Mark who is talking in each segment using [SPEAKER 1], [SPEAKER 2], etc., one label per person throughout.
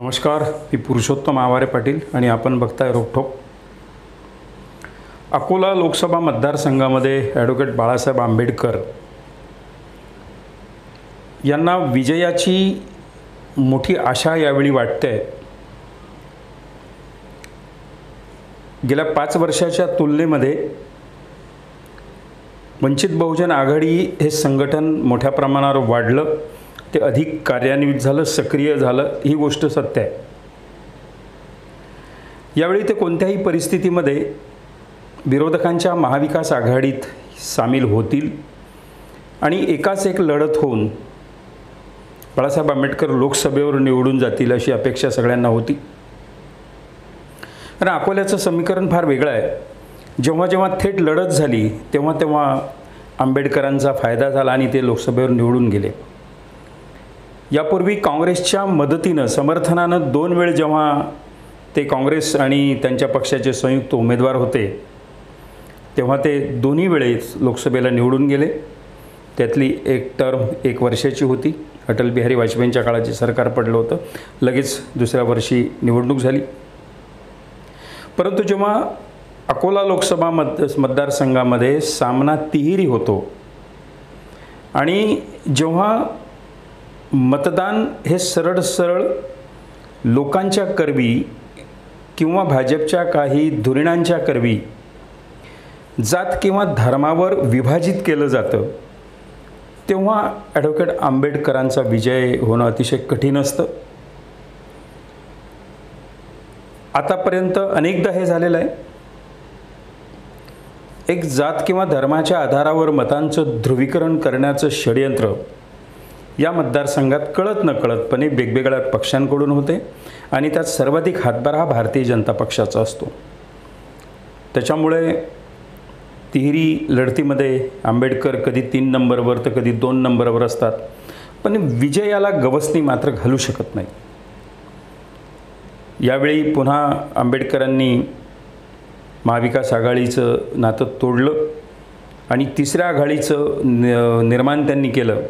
[SPEAKER 1] नमस्कार, मी पुरुषोत्तम आवारे पाटील आणि आपण बघताय रोकठोक. अकोला लोकसभा मतदारसंघामध्ये ॲडव्होकेट बाळासाहेब आंबेडकर यांना विजयाची मोठी आशा यावेळी वाटते. गेल्या 5 वर्षाच्या तुलनेमध्ये वंचित बहुजन आघाडी हे संघटन मोठ्या प्रमाणावर वाढलं, ते अधिक कार्यान्वित झालं, सक्रिय झालं, ही गोष्ट सत्य आहे. यावेळी ते कोणत्याही परिस्थितीमध्ये विरोधकांच्या महाविकास आघाडीत सामील होतील आणि एकाच एक लढत होऊन बाळासाहेब आंबेडकर लोकसभेवर निवडून जातील अशी अपेक्षा सगळ्यांना होती. कारण अकोल्याचं समीकरण फार वेगळं आहे. जेव्हा जेव्हा थेट लढत झाली तेव्हा तेव्हा आंबेडकरांचा फायदा झाला आणि ते लोकसभेवर निवडून गेले. यापूर्वी काँग्रेसच्या मदतीनं, समर्थनानं 2 वेळ जेव्हा ते काँग्रेस आणि त्यांच्या पक्षाचे संयुक्त उमेदवार होते तेव्हा ते दोन्ही वेळेस लोकसभेला निवडून गेले. त्यातली एक टर्म 1 वर्षाची होती. अटल बिहारी वाजपेयींच्या काळाचे सरकार पडलं होतं. लगेच दुसऱ्या वर्षी निवडणूक झाली. परंतु जेव्हा अकोला लोकसभा मतदारसंघामध्ये सामना तिहेरी होतो आणि जेव्हा मतदान हे सरळ लोकांच्या करवी किंवा भाजपच्या काही धुरीणांच्या करवी जात किंवा धर्मावर विभाजित केलं जातं, तेव्हा ॲडव्होकेट आंबेडकरांचा विजय होणं अतिशय कठीण असतं. आतापर्यंत अनेकदा हे झालेलं आहे. एक जात किंवा धर्माच्या आधारावर मतांचं ध्रुवीकरण करण्याचं षडयंत्र या मतदारसंघात कळत नकळतपणे वेगवेगळ्या पक्षांकडून होते आणि त्यात सर्वाधिक हातभार हा भारतीय जनता पक्षाचा असतो. त्याच्यामुळे तिहेरी लढतीमध्ये आंबेडकर कधी 3 नंबरवर तर कधी 2 नंबरवर असतात, पण विजयाला गवसणी मात्र घालू शकत नाही. यावेळी पुन्हा आंबेडकरांनी महाविकास आघाडीचं नातं तोडलं आणि तिसऱ्या आघाडीचं निर्माण त्यांनी केलं.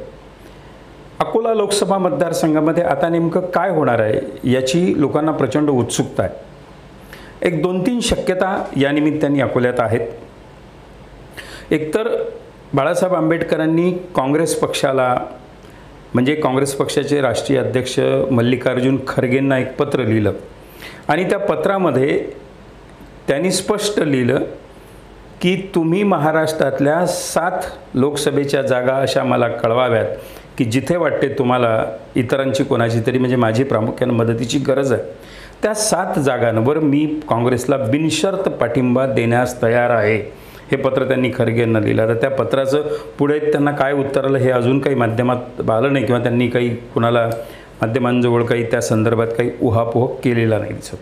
[SPEAKER 1] अकोला लोकसभा मतदारसंघामध्ये आता नेमकं काय होणार आहे याची लोकांना प्रचंड उत्सुकता आहे. एक 2-3 शक्यता या निमित्ताने अकोल्यात आहेत. एकतर बाळासाहेब आंबेडकरांनी काँग्रेस पक्षाला, म्हणजे काँग्रेस पक्षाचे राष्ट्रीय अध्यक्ष मल्लिकार्जुन खरगेंना एक पत्र लिहिलं आणि त्या पत्रामध्ये त्यांनी स्पष्ट लिहिलं की तुम्ही महाराष्ट्रातल्या 7 लोकसभेच्या जागा अशा मला कळवाव्यात की जिथे वाटते तुम्हाला इतरांची कोणाची तरी, म्हणजे माझी प्रामुख्याने मदतीची गरज आहे, त्या 7 जागांवर मी काँग्रेसला बिनशर्त पाठिंबा देण्यास तयार आहे. हे पत्र त्यांनी खरगेंना लिहिलं. तर त्या पत्राचं पुढे त्यांना काय उत्तर आलं हे अजून काही माध्यमात आलं नाही किंवा त्यांनी काही कुणाला माध्यमांजवळ काही त्या संदर्भात काही उहापोह केलेला नाही दिसत.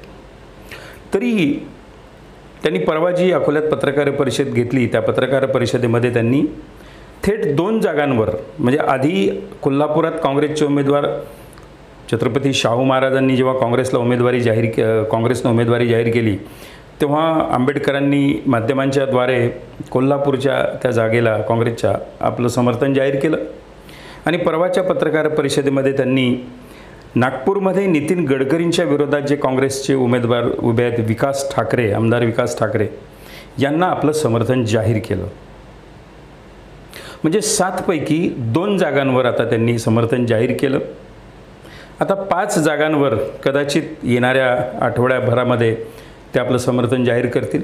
[SPEAKER 1] तरीही त्यांनी परवा जी अकोल्यात पत्रकार परिषद घेतली त्या पत्रकार परिषदेमध्ये त्यांनी थेट 2 जागांवर, म्हणजे आधी कोल्हापुरात काँग्रेसचे उमेदवार छत्रपती शाहू महाराजांनी जेव्हा काँग्रेसनं उमेदवारी जाहीर केली तेव्हा आंबेडकरांनी माध्यमांच्याद्वारे कोल्हापूरच्या त्या जागेला काँग्रेसच्या आपलं समर्थन जाहीर केलं. आणि परवाच्या पत्रकार परिषदेमध्ये त्यांनी नागपूरमध्ये नितीन गडकरींच्या विरोधात जे काँग्रेसचे उमेदवार उभे आहेत, आमदार विकास ठाकरे यांना आपलं समर्थन जाहीर केलं. म्हणजे 7 पैकी 2 जागांवर आता त्यांनी समर्थन जाहीर केलं. आता 5 जागांवर कदाचित येणाऱ्या आठवड्याभरामध्ये ते आपलं समर्थन जाहीर करतील.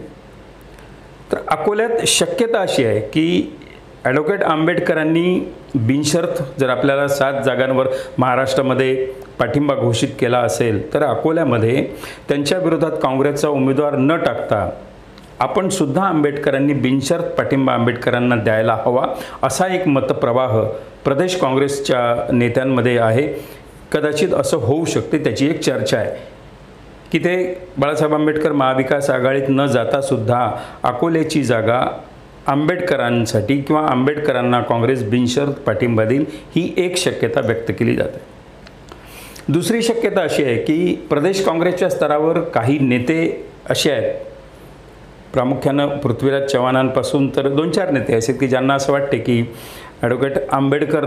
[SPEAKER 1] तर अकोल्यात शक्यता अशी आहे की ॲडव्होकेट आंबेडकरांनी बिनशर्त जर आपल्याला 7 जागांवर महाराष्ट्रामध्ये पाठिंबा घोषित केला असेल तर अकोल्यामध्ये त्यांच्या विरोधात काँग्रेसचा उमेदवार न टाकता आपण सुद्धा आंबेडकरांनी बिनशर्त पाठिंबा आंबेडकरांना द्यायला हवा असा एक मतप्रवाह प्रदेश काँग्रेसच्या नेत्यांमध्ये आहे. कदाचित असं होऊ शकते, त्याची एक चर्चा आहे की ते बाळासाहेब आंबेडकर महाविकास आघाडीत न जाता सुद्धा अकोल्याची जागा आंबेडकरांसाठी किंवा आंबेडकरांना काँग्रेस बिनशर्त पाठिंबा देईल, ही एक शक्यता व्यक्त केली जाते. दुसरी शक्यता अशी आहे की प्रदेश काँग्रेसच्या स्तरावर काही नेते असे आहेत, प्रामुख्यानं पृथ्वीराज चव्हाणांपासून तर 2-4 नेते असे की ज्यांना असं वाटते की ॲडव्होकेट आंबेडकर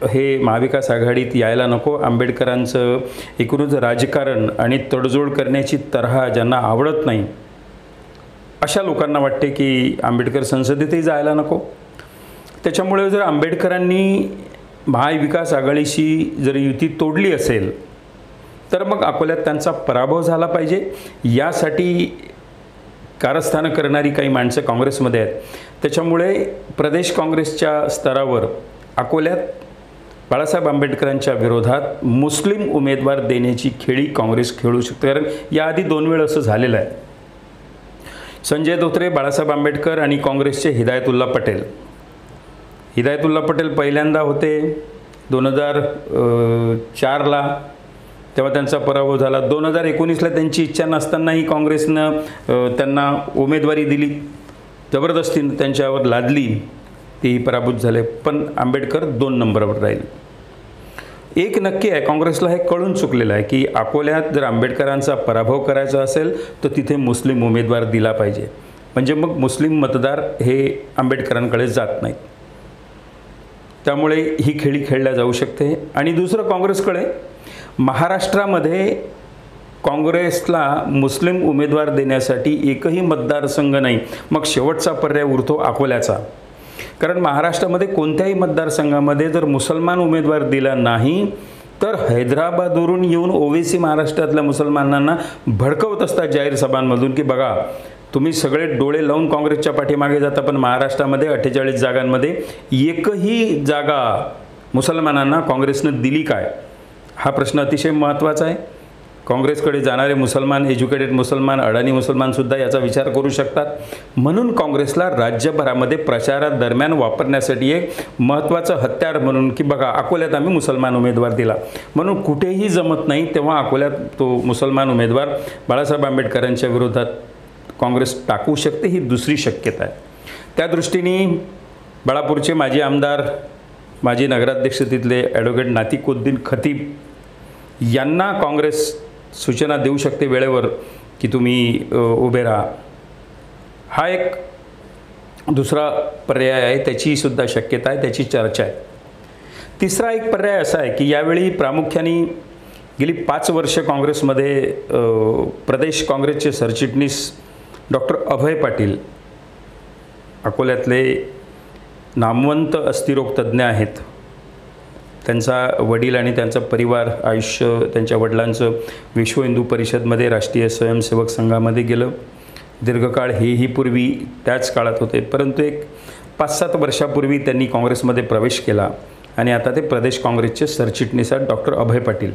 [SPEAKER 1] हे महाविकास आघाडीत यायला नको. आंबेडकरांचं एकूणच राजकारण आणि तडजोड करण्याची तऱ्हा ज्यांना आवडत नाही अशा लोकांना वाटते की आंबेडकर संसदेतही जायला नको. त्याच्यामुळे जर आंबेडकरांनी महाविकास आघाडीशी जर युती तोडली असेल तर मग अकोल्यात त्यांचा पराभव झाला पाहिजे. यासाठी कारस्थानं करणारी काही माणसं काँग्रेसमध्ये आहेत. त्याच्यामुळे प्रदेश काँग्रेसच्या स्तरावर अकोल्यात बाळासाहेब आंबेडकरांच्या विरोधात मुस्लिम उमेदवार देण्याची खेळी काँग्रेस खेळू शकते. कारण याआधी 2 वेळ असं झालेलं आहे. संजय धोत्रे, बाळासाहेब आंबेडकर आणि काँग्रेसचे हिदायतुल्ला पटेल. हिदायतुल्ला पटेल पहिल्यांदा होते 2004ला, तेव्हा त्यांचा पराभव झाला. 2019ला त्यांची इच्छा नसतानाही काँग्रेसनं त्यांना उमेदवारी दिली, जबरदस्तीनं त्यांच्यावर लादली, तेही पराभूत झाले. पण आंबेडकर 2 नंबरवर राहील. एक नक्की आहे, काँग्रेसला हे कळून चुकलेलं आहे की अकोल्यात जर आंबेडकरांचा पराभव करायचा असेल तर तिथे मुस्लिम उमेदवार दिला पाहिजे. म्हणजे मग मुस्लिम मतदार हे आंबेडकरांकडे जात नाहीत. त्यामुळे ही खेळी खेळल्या जाऊ शकते. आणि दुसरं, काँग्रेसकडे महाराष्ट्रामध्ये काँग्रेसला मुस्लिम उमेदवार देण्यासाठी एकही मतदारसंघ नाही. मग शेवटचा पर्याय उरतो अकोल्याचा. कारण महाराष्ट्रामध्ये कोणत्याही मतदारसंघामध्ये जर मुसलमान उमेदवार दिला नाही तर हैदराबादवरून येऊन ओवेसी महाराष्ट्रातल्या मुसलमानांना भडकवत असतात जाहीर सभांमधून की बघा तुम्ही सगळे डोळे लावून काँग्रेसच्या पाठीमागे जाता, पण महाराष्ट्रामध्ये 48 जागांमध्ये एकही जागा मुसलमानांना काँग्रेसनं दिली काय? हा प्रश्न अतिशय महत्त्वाचा आहे. काँग्रेसकडे जाणारे मुसलमान, एज्युकेटेड मुसलमान, अडाणी मुसलमानसुद्धा याचा विचार करू शकतात. म्हणून काँग्रेसला राज्यभरामध्ये प्रचारादरम्यान वापरण्यासाठी एक महत्त्वाचं हत्यार म्हणून की बघा अकोल्यात आम्ही मुसलमान उमेदवार दिला, म्हणून कुठेही जमत नाही तेव्हा अकोल्यात तो मुसलमान उमेदवार बाळासाहेब आंबेडकरांच्या विरोधात काँग्रेस टाकू शकते. ही दुसरी शक्यता आहे. त्या दृष्टीने बाळापूरचे माजी आमदार, माजी नगराध्यक्ष तिथले ॲडव्होकेट नातिकुद्दीन खतीब यांना काँग्रेस सूचना देऊ शकते वेळेवर की तुम्ही उभे राहा. हा एक दुसरा पर्याय आहे, त्याची सुद्धा शक्यता आहे, त्याची चर्चा आहे. तिसरा एक पर्याय असा आहे की यावेळी प्रामुख्याने गेली 5 वर्ष काँग्रेसमध्ये प्रदेश काँग्रेसचे सरचिटणीस डॉक्टर अभय पाटील अकोल्यातले नामवंत अस्थिरोग तज्ज्ञ आहेत. त्यांचा वडील आणि त्यांचा परिवार आयुष्य त्यांच्या वडिलांचं विश्व हिंदू परिषदमध्ये राष्ट्रीय स्वयंसेवक संघामध्ये गेलं. दीर्घकाळ हेही पूर्वी त्याच काळात होते, परंतु एक 5-7 वर्षापूर्वी त्यांनी काँग्रेसमध्ये प्रवेश केला आणि आता ते प्रदेश काँग्रेसचे सरचिटणीस आहेत डॉक्टर अभय पाटील.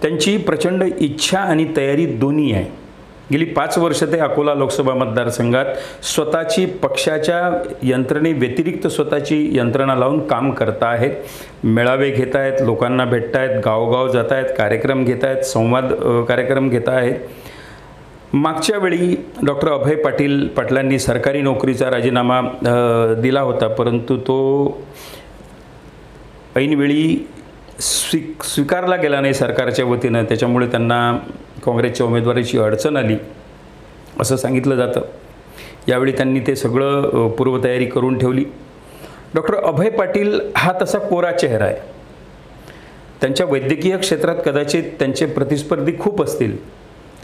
[SPEAKER 1] त्यांची प्रचंड इच्छा आणि तयारी दोन्ही आहे. गेली 5 वर्ष ते अकोला लोकसभा मतदारसंघात स्वतःची पक्षाच्या यंत्रणेव्यतिरिक्त स्वतःची यंत्रणा लावून काम करता आहेत. मेळावे घेत आहेत, लोकांना भेटत आहेत, गावोगाव जात आहेत, कार्यक्रम घेत आहेत, संवाद कार्यक्रम घेत आहेत. मागच्या वेळी डॉक्टर अभय पाटलांनी सरकारी नोकरीचा राजीनामा दिला होता, परंतु तो ऐनवेळी स्वीकारला गेला नाही सरकारच्या वतीनं. त्याच्यामुळे त्यांना काँग्रेसच्या उमेदवारीची अडचण आली असं सांगितलं जातं. यावेळी त्यांनी ते सगळं पूर्वतयारी करून ठेवली. डॉक्टर अभय पाटील हा तसा कोरा चेहरा आहे. त्यांच्या वैद्यकीय क्षेत्रात कदाचित त्यांचे प्रतिस्पर्धी खूप असतील.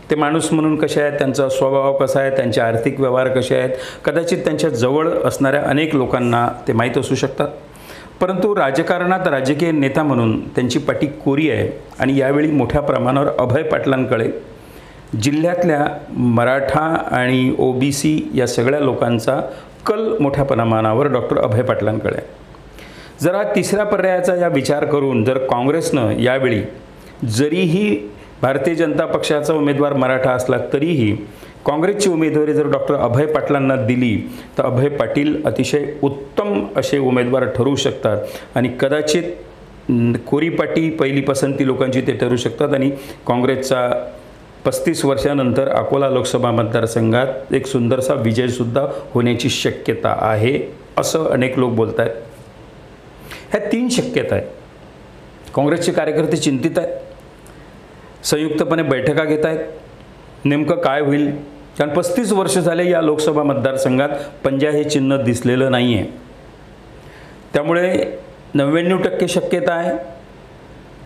[SPEAKER 1] ते माणूस म्हणून कसे आहेत, त्यांचा स्वभाव कसा आहे, त्यांचे आर्थिक व्यवहार कसे आहेत, कदाचित त्यांच्या जवळ असणाऱ्या अनेक लोकांना ते माहीत असू शकतात. परंतु राजकारणात राजकीय नेता म्हणून त्यांची पाठी कोरी आहे. आणि यावेळी मोठ्या प्रमाणावर अभय पाटलांकडे जिल्ह्यातल्या मराठा आणि OBC या सगळ्या लोकांचा कल मोठ्या प्रमाणावर डॉक्टर अभय पाटलांकडे आहे. जरा तिसऱ्या पर्यायाचा या विचार करून जर काँग्रेसनं यावेळी जरीही भारतीय जनता पक्षाचा उमेदवार मराठा असला तरीही काँग्रेसची उमेदवारी जर डॉक्टर अभय पाटलांना दिली तर अभय पाटील अतिशय उत्तम असे उमेदवार ठरू शकतात आणि कदाचित कोरीपाटी पहिली पसंती लोकांची ते ठरू शकतात आणि काँग्रेसचा 35 वर्षानंतर अकोला लोकसभा मतदारसंघात एक सुंदरसा विजयसुद्धा होण्याची शक्यता आहे असं अनेक लोक बोलत आहेत. ह्या 3 शक्यता आहेत. काँग्रेसचे कार्यकर्ते चिंतित आहेत, संयुक्तपणे बैठका घेत आहेत, नेमकं काय होईल. कारण 35 वर्ष झाले या लोकसभा मतदारसंघात पंजा हे चिन्ह दिसलेलं नाही आहे. त्यामुळे 99% शक्यता आहे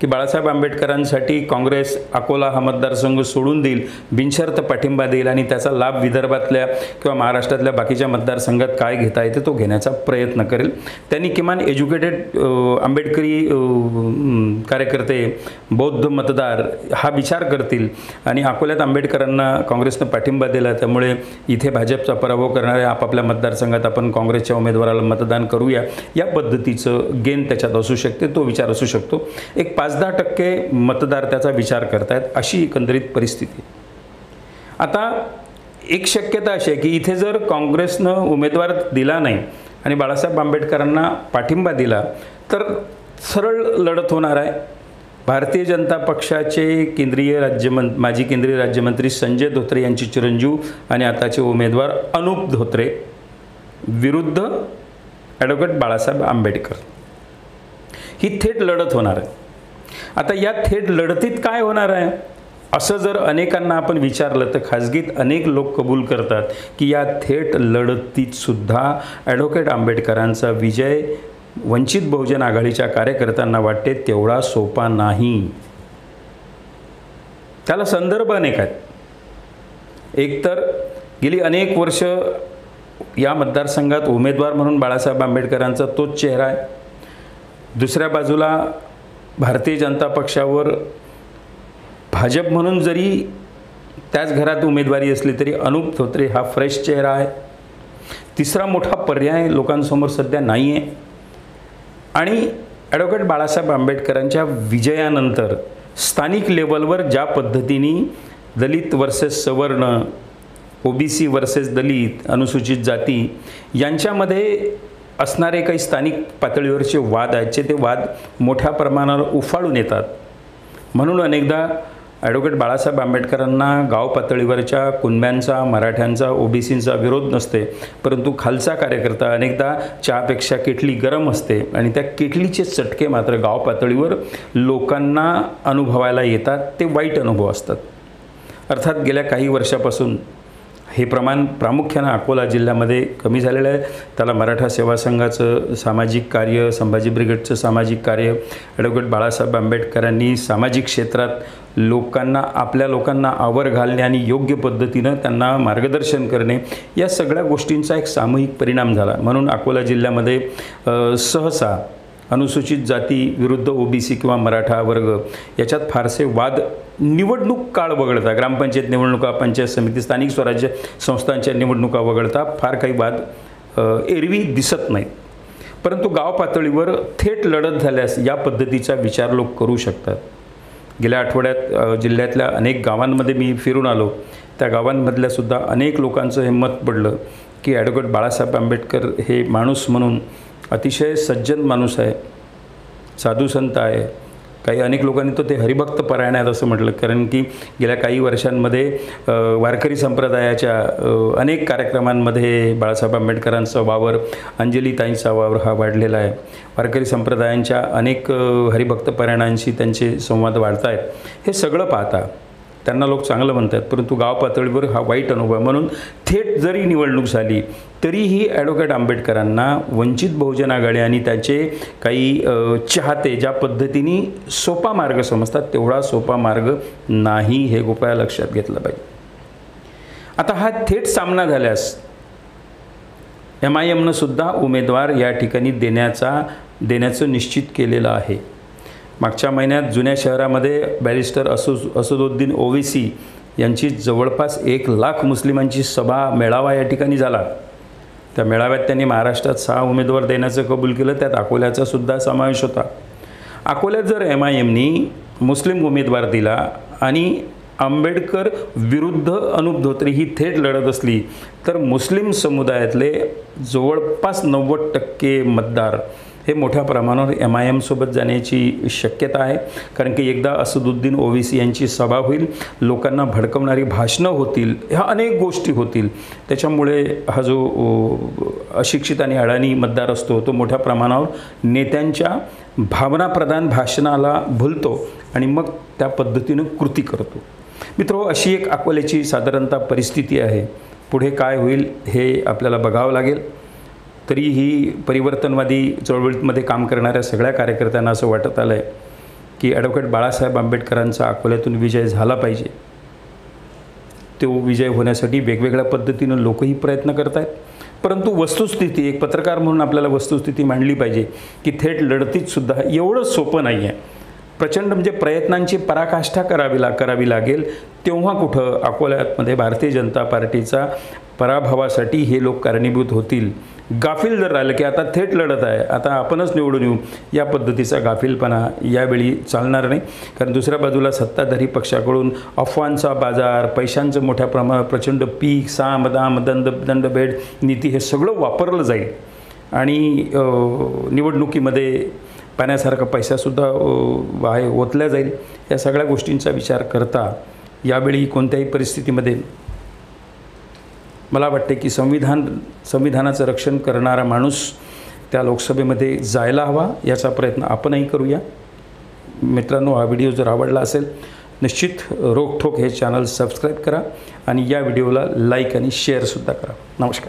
[SPEAKER 1] की बाळासाहेब आंबेडकरांसाठी काँग्रेस अकोला हा मतदारसंघ सोडून देईल, बिनशर्त पाठिंबा देईल आणि त्याचा लाभ विदर्भातल्या किंवा महाराष्ट्रातल्या बाकीच्या मतदारसंघात काय घेता येते तो घेण्याचा प्रयत्न करेल. त्यांनी किमान एज्युकेटेड आंबेडकरी कार्यकर्ते, बौद्ध मतदार हा विचार करतील आणि अकोल्यात आंबेडकरांना काँग्रेसनं पाठिंबा दिला, त्यामुळे इथे भाजपचा पराभव करणाऱ्या आपापल्या मतदारसंघात आपण काँग्रेसच्या उमेदवाराला मतदान करूया, या पद्धतीचं गेन त्याच्यात असू शकते, तो विचार असू शकतो. एक 5-10% मतदार त्याचा विचार करतायत, अशी एकंदरीत परिस्थिती. आता एक शक्यता अशी आहे की इथे जर काँग्रेसनं उमेदवार दिला नाही आणि बाळासाहेब आंबेडकरांना पाठिंबा दिला तर सरळ लढत होणार आहे. भारतीय जनता पक्षाचे माजी केंद्रीय राज्यमंत्री संजय धोत्रे यांचे चिरंजीव आणि आताचे उमेदवार अनुप धोत्रे विरुद्ध ॲडव्होकेट बाळासाहेब आंबेडकर, ही थेट लढत होणार आहे. आता या थेट लढतीत काय होणार आहे असं जर अनेकांना आपण विचारलं तर खाजगीत अनेक लोक कबूल करतात की या थेट लढतीत सुद्धा ॲडव्होकेट आंबेडकरांचा विजय वंचित बहुजन आघाडीच्या कार्यकर्त्यांना वाटते तेवढा सोपा नाही. त्याला संदर्भ अनेक आहेत. एकतर गेली अनेक वर्ष या मतदारसंघात उमेदवार म्हणून बाळासाहेब आंबेडकरांचा तोच चेहरा आहे. दुसऱ्या बाजूला भारतीय जनता पक्षावर भाजप म्हणून जरी त्याच घरात उमेदवारी असली तरी अनुप धोत्रे हा फ्रेश चेहरा आहे. तिसरा मोठा पर्याय लोकांसमोर सध्या नाही आहे. आणि ॲडव्होकेट बाळासाहेब आंबेडकरांच्या विजयानंतर स्थानिक लेवलवर ज्या पद्धतीने दलित वर्सेस सवर्ण, OBC वर्सेस दलित, अनुसूचित जाती यांच्यामध्ये असणारे काही स्थानिक पातळीवरचे वाद आहेत, ते वाद मोठ्या प्रमाणावर उफाळून येतात. म्हणून अनेकदा ॲडव्होकेट बाळासाहेब आंबेडकरांना गाव पातळीवरच्या कुणब्यांचा, मराठ्यांचा, OBCंचा विरोध नसते, परंतु खालचा कार्यकर्ता अनेकदा चहापेक्षा केटली गरम असते आणि त्या केटलीचे चटके मात्र गाव पातळीवर लोकांना अनुभवायला येतात. ते वाईट अनुभव असतात. अर्थात गेल्या काही वर्षापासून हे प्रमाण प्रामुख्यानं अकोला जिल्ह्यामध्ये कमी झालेलं आहे. त्याला मराठा सेवा संघाचं सामाजिक कार्य, संभाजी ब्रिगेडचं सामाजिक कार्य, ॲडव्होकेट बाळासाहेब आंबेडकरांनी सामाजिक क्षेत्रात आपल्या लोकांना आवर घालणे आणि योग्य पद्धतीनं त्यांना मार्गदर्शन करणे, या सगळ्या गोष्टींचा एक सामूहिक परिणाम झाला. म्हणून अकोला जिल्ह्यामध्ये सहसा अनुसूचित जाती विरुद्ध OBC किंवा मराठा वर्ग याच्यात फारसे वाद निवडणूक काळ वगळता, ग्रामपंचायत निवडणुका, पंचायत समिती, स्थानिक स्वराज्य संस्थांच्या निवडणुका वगळता फार काही वाद एरवी दिसत नाहीत. परंतु गाव पातळीवर थेट लढत झाल्यास या पद्धतीचा विचार लोक करू शकतात. गेल्या आठवड्यात जिल्ह्यातल्या अनेक गावांमध्ये मी फिरून आलो. त्या गावांमधल्या सुद्धा अनेक लोकांचं हे मत पडलं की ॲडव्होकेट बाळासाहेब आंबेडकर हे माणूस म्हणून अतिशय सज्जन माणूस आहे, साधू संत आहे. अनेक लोकांनी तो ते हरिभक्त परायण आहेत असं म्हटलं, कारण की गेल्या काही वर्षांमध्ये वारकरी संप्रदायाच्या अनेक कार्यक्रमांमध्ये बाळासाहेब आंबेडकरांचा वावर, अंजलीताईंचा वावर हा वाढलेला आहे. वारकरी संप्रदायांच्या अनेक हरिभक्त परायणांशी त्यांचे संवाद वाढत आहेत. हे सगळं पाहता त्यांना लोक चांगलं म्हणतात, परंतु गाव पातळीवर हा वाईट अनुभव. म्हणून थेट जरी निवडणूक झाली तरीही ॲडव्होकेट आंबेडकरांना वंचित बहुजन आघाडी आणि त्याचे काही चाहते ज्या पद्धतीने सोपा मार्ग समजतात तेवढा सोपा मार्ग नाही, हे कृपया लक्षात घेतलं पाहिजे. आता हा थेट सामना झाल्यास MIMनं सुद्धा उमेदवार या ठिकाणी देण्याचं निश्चित केलेलं आहे. मागच्या महिन्यात जुन्या शहरामध्ये बॅरिस्टर असदुद्दीन ओवैसी यांची जवळपास 1,00,000 मुस्लिमांची सभा, मेळावा या ठिकाणी झाला. त्या मेळाव्यात त्यांनी महाराष्ट्रात 6 उमेदवार देण्याचं कबूल केलं. त्यात अकोल्याचा सुद्धा समावेश होता. अकोल्यात जर MIMनी मुस्लिम उमेदवार दिला आणि आंबेडकर विरुद्ध अनुप धोत्रे ही थेट लढत असली तर मुस्लिम समुदायातले जवळपास 90% मतदार हे मोठ्या प्रमाणावर MIM सोबत जाण्याची शक्यता आहे. कारण की एकदा असदुद्दीन ओवैसी यांची सभा होईल, लोकांना भडकवणारी भाषणं होतील, ह्या अनेक गोष्टी होतील. त्याच्यामुळे हा जो अशिक्षित आणि अडाणी मतदार असतो तो मोठ्या प्रमाणावर नेत्यांच्या भावनाप्रधान भाषणाला भुलतो आणि मग त्या पद्धतीनं कृती करतो. मित्रो, अशी एक अकोल्याची साधारणतः परिस्थिती आहे. पुढे काय होईल हे आपल्याला बघावं लागेल. तरीही परिवर्तनवादी चळवळीमध्ये काम करणाऱ्या सगळ्या कार्यकर्त्यांना असं वाटत आलं आहे की ॲडव्होकेट बाळासाहेब आंबेडकरांचा अकोल्यातून विजय झाला पाहिजे. तो विजय होण्यासाठी वेगवेगळ्या पद्धतीनं लोकही प्रयत्न करत आहेत. परंतु वस्तुस्थिती, एक पत्रकार म्हणून आपल्याला वस्तुस्थिती मांडली पाहिजे की थेट लढतीतसुद्धा एवढं सोपं नाही आहे. प्रचंड म्हणजे प्रयत्नांची पराकाष्ठा करावी लागेल, तेव्हा कुठं अकोल्यामध्ये भारतीय जनता पार्टीचा पराभवासाठी हे लोक कारणीभूत होतील. गाफील जर राहिलं की आता थेट लढत आहे, आता आपणच निवडून येऊ, या पद्धतीचा गाफीलपणा यावेळी चालणार नाही. कारण दुसऱ्या बाजूला सत्ताधारी पक्षाकडून अफवांचा बाजार, पैशांचं मोठ्या प्रचंड पीक, साम दाम दंडभेद नीती हे सगळं वापरलं जाईल आणि निवडणुकीमध्ये पाण्यासारखा पैसासुद्धा ओतल्या जाईल. या सगळ्या गोष्टींचा विचार करता यावेळी कोणत्याही परिस्थितीमध्ये मला वाटते की संविधानाचं रक्षण करणारा माणूस त्या लोकसभेमध्ये जायला हवा. याचा प्रयत्न आपणही करूया. मित्रांनो, हा व्हिडिओ जर आवडला असेल निश्चित रोखठोक हे चॅनल सबस्क्राईब करा आणि या व्हिडिओला लाईक आणि शेअरसुद्धा करा. नमस्कार.